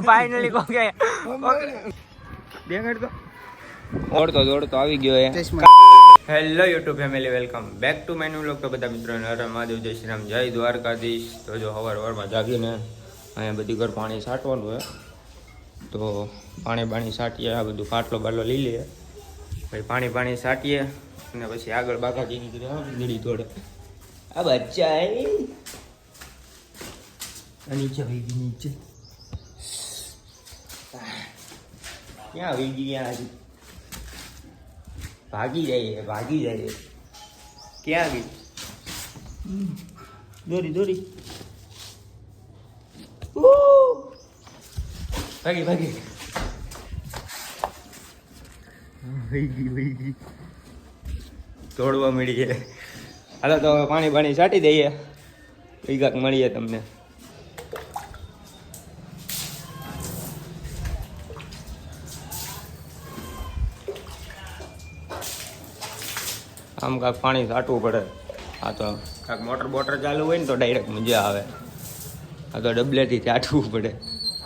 Finally કોકે દેખાડ તો દોડતો આવી ગયો હે. Hello YouTube family, welcome back to my new vlog. તો બધા મિત્રોને હર મહાદેવ, જય શ્રી રામ, જય દ્વારકાધીશ. તો જો હવારમાં જાગીને અહીંયા બધી ઘર પાણી છાંટવાનું હોય, તો પાણી છાંટીએ. આ બધું પાટલો બાટલો લઈ લઈએ, પછી પાણી છાંટીએ અને પછી આગળ બાકાજી નીકળી દોડે. આ બચ્ચા નીચે નીચે ક્યાં આવી ગયા? ભાગી જાય ક્યાં ગઈ? દોરી ભાગી વહી ગઈ દોડવા મળી છે. હાલો તો પાણી છાંટી દઈએ, કાંક મળીએ તમને. આમ કાંક પાણી છાંટવું પડે. આ તો કાંક મોટર ચાલુ હોય ને તો ડાયરેક્ટ મજા આવે. આ તો ડબલેથી છાંટવું પડે.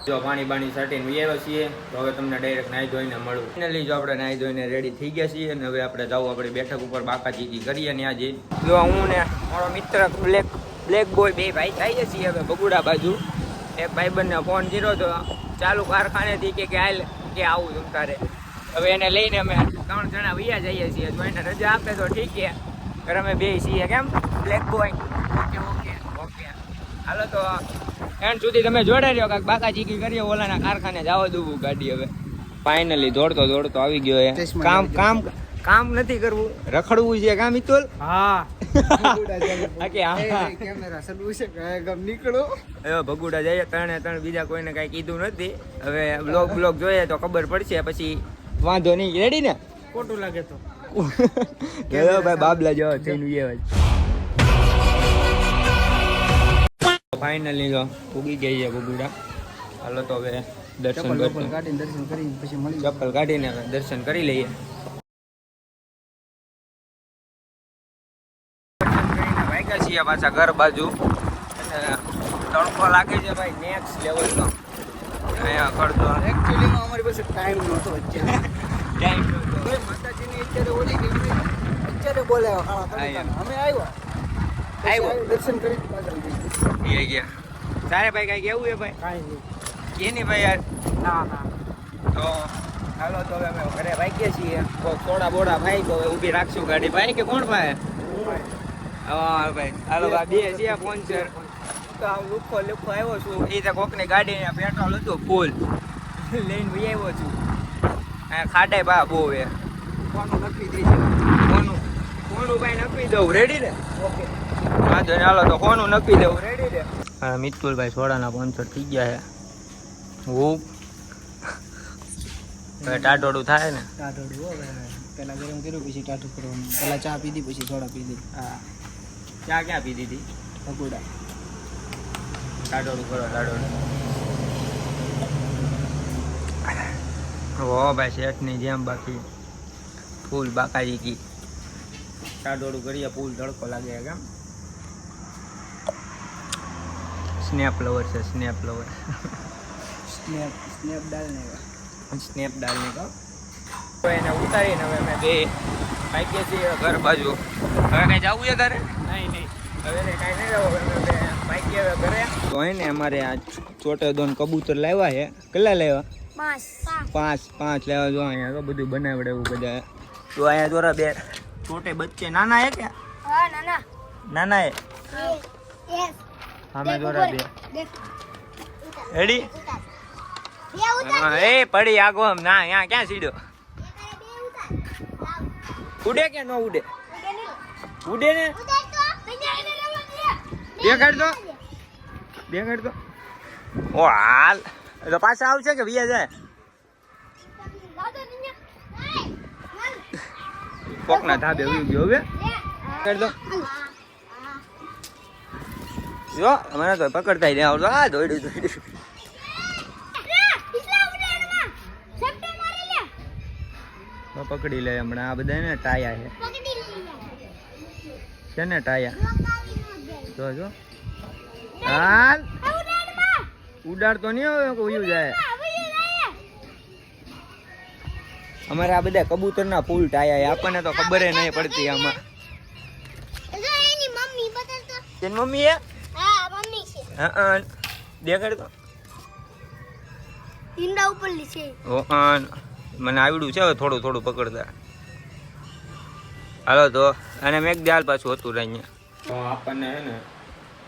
જો પાણી છાંટીને આવ્યા છીએ, તો હવે તમને ડાયરેક્ટ નાહી ધોઈને મળું. ફાઇનલી જો આપણે નાહી ધોઈને રેડી થઈ ગયા છીએ અને હવે આપણે જાવ આપણી બેઠક ઉપર બાકાચીકી કરીએ ને આજે. જો હું ને મારો મિત્ર બ્લેક બોય બે ભાઈ જઈએ છીએ હવે બગુડા બાજુ. એક ભાઈબંધને ફોન કર્યો તો ચાલુ કારખાનેથી કે હાલ કે આવું તમ તારે. હવે એને લઈને અમે 3 જણા વૈયા જઈએ છીએ. જો એને રજા આપે તો ઠીક છે, ઘર અમે બે છીએ. કેમ બ્લેક બોય? ઓકે હાલો તો એન્ડ સુધી તમે જોડાઈ રહ્યો. કાંઈક બાકાચીકી કરીએ, ઓલાના કારખાને જવા દઉં ગાડી. હવે ફાઇનલી દોડતો આવી ગયો. કામ નથી કરવું, રખડવું છે. કામ મિતુલ? હા કેમેરા સડવું છે, નીકળો. હવે ભગુડા જઈએ 3 બીજા કોઈને કાંઈ કીધું નથી. હવે બ્લોગ જોઈએ તો ખબર પડશે, પછી વાંધો નહીં. રેડી ને? ખોટું લાગે તો ભાઈ બાબલા જવા થઈને ફાઇનલી તો ઉગી ગઈ છે બગુડા. હાલો તો હવે ચપ્પલ કાઢીને દર્શન કરી લઈએ. વાગ્યા છીએ પાછા ઘર બાજુ. તડકો લાગે છે ભાઈ, નેક્સ્ટ લેવલનો. અહીંયા કરતો એકચ્યુઅલીમાં અમારી પાસે ટાઈમ નહોતો. માતાજીની અત્યારે બોલાવ્યા અમે આવ્યા દર્શન કરી ગયા. તારે ભાઈ કાંઈ કેવું છે ભાઈ? કાંઈ નહીં કે નહીં ભાઈ યાર. ના તો હાલો તો હવે અમે ઘરે વાગ્યા છીએ. થોડા બોડા ભાઈ તો ઊભી રાખશું ગાડી. ભાઈ કે કોણ ભાઈ? હા ભાઈ હાલો ભાઈ બે છીએ સ્પોન્સર. તો લુખો આવ્યો છું. એ તો કોકની ગાડી પેટ્રોલ હતું ફૂલ લઈને ભાઈ આવ્યો છું. ખાડે બા બહુ એ કોનું નક્કી થઈ છે. કોનું ભાઈ નક્કી દઉં. રેડી ને? ઓકે વાંધો ને. હાલો તો કોનું નક્કી દઉં. રેડી ને? હા મિતુલભાઈ સોડાના સ્પોન્સર થઈ ગયા છે. હું હવે ટાઢોડું થાય ને? ટાઢોડું પેલા ગરમ કર્યું, પછી ટાઢું કરવાનું. પેલા ચા પીધી, પછી સોડા પીધી. હા ચા ક્યાં પીધી હતી? ભગુડા. ટાઢોડું કરો ટાઢોડું. હો ભાઈ શેઠની જેમ બાકી ફૂલ બાકાજી ટાઢોડું કરીએ. ફૂલ તડકો લાગે. કેમ સ્નેપ લવર છે? સ્નેપ ડાલને કહો. એને ઉતારીને હવે અમે બે બાઈકે છીએ ઘર બાજુ. હવે કઈ જવું છે તારે? નહીં હવે કાંઈ નહીં જવું. અમે બે બાઈકે હવે ઘરે. તો હે ને અમારે આ ચોટે દોન કબૂતર લાવ્યા છે. કેટલા લાવ્યા? 5 લેવા. જો અહીંયા તો બધું બનાવડે એવું બધા. તો અહીંયા દોરા બે છોટે બચ્ચે નાના હે કે? હા નાના હે. અમે દોરા બે રેડી. એ પડી આગો ના. અહીંયા ક્યાં સીડ્યો? ઉડે કે ન ઉડે? ઉડે ને? દેખાડ દો. ઓ હાલ તો પાછા આવશે કે વિયા જાય? કોકના ધાબે ઉઈ ગયો. હવે કરી દો. જો મને તો પકડતા નહીં આવડતો. આ દોડ્યું પકડી લે હમણાં. આ બધા ને ટાયા છે ને ટાયા. જો હાલ ઉડાડતો નહીં આવે કોઈ જાય. અમારે આ બધા કબૂતરના ફૂલ ટાયા આપણને તો ખબર નહીં પડતી આમાં. તેની મમ્મી હે? હા દેખાડ તો. ઈંડા ઉપર છે. મને આવડ્યું છે હવે થોડું થોડું પકડતા. હાલો તો અને મેં દાલ પાછું હતું અહીંયા. તો આપણને હે ને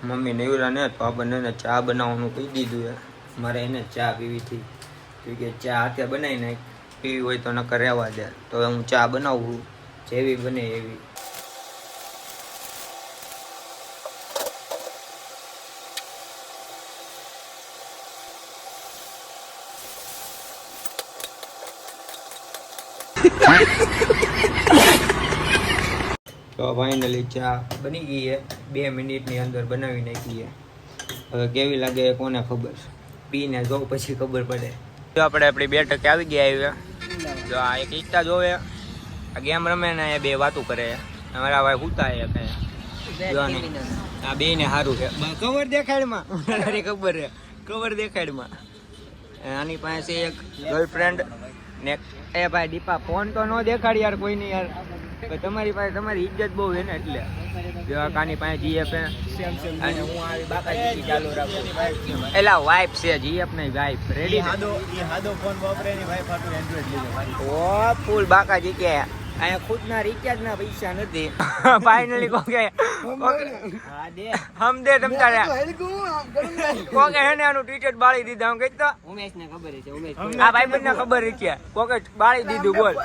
મમ્મી નેવરા ને તો આપણને એને ચા બનાવવાનું કહી દીધું હે. મારે એને ચા પીવી હતી કે ચા હાથે બનાવી નાખ, પીવી હોય તો નકર રહેવા દે. તો હું ચા બનાવું જેવી બને એવી. તો ફાઇનલી ચા બની ગઈ છે. 2 મિનિટની અંદર બનાવી નાખી છે. હવે કેવી લાગે કોને ખબર, પીને જો પછી ખબર પડે. જો આપણે આપણી 2 ટકે આવી ગયા આવ્યા. જો આ એક ઈચ્છા જોવે, આ ગેમ રમે ને એ 2 વાતું કરે. અમારા ભાઈ હુતા આ 2 ને સારું છે. કવર દેખાડમાં તારી ખબર છે, કવર દેખાડમાં. આની પાસે એક ગર્લફ્રેન્ડ ને એ ભાઈ દીપા ફોન તો ન દેખાડ યાર કોઈ નહીં યાર. તમારી પાસે તમારી ઇજ્જત બહુ છે ને એટલે. જો કાની પાસે જીએફ અને હું આવી બાકાજી ચાલુ રાખું. એલા વાઇફ છે જીએફ નહીં વાઇફ. રેડી હાદો ફોન વાપરે ની વાઇફ આટલું એન્ડ્રોઇડ લીધો. ઓ ફૂલ બાકાજી કે અહીંયા ખુદના રિચાર્જ ના પૈસા નથી. ફાઇનલી કોકે હા દે હમ દે તમ તારે કોકે હે ને આનું ટીચર બાળી દીધા. હું કહેતો ઉમેશ ને ખબર છે, ઉમેશ આ ભાઈબંધ ને ખબર છે કોકે બાળી દીધું. બોલ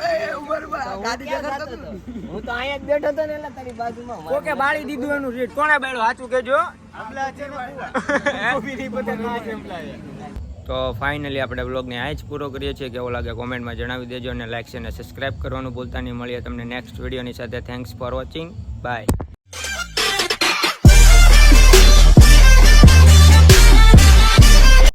હું તો અહીંયા જ બેઠો હતો ને એટલે તારી બાજુમાં કોકે બાળી દીધું એનું રીટ. કોણે બાળ્યું સાચું કેજો. તો ફાઇનલી આપણે બ્લોગને આ જ પૂરો કરીએ છીએ. કેવો લાગે કોમેન્ટમાં જણાવી દેજો અને લાઈક અને સબસ્ક્રાઇબ કરવાનું ભૂલતા નહીં. મળીએ તમને નેક્સ્ટ વિડીયોની સાથે. Thanks for watching. બાય.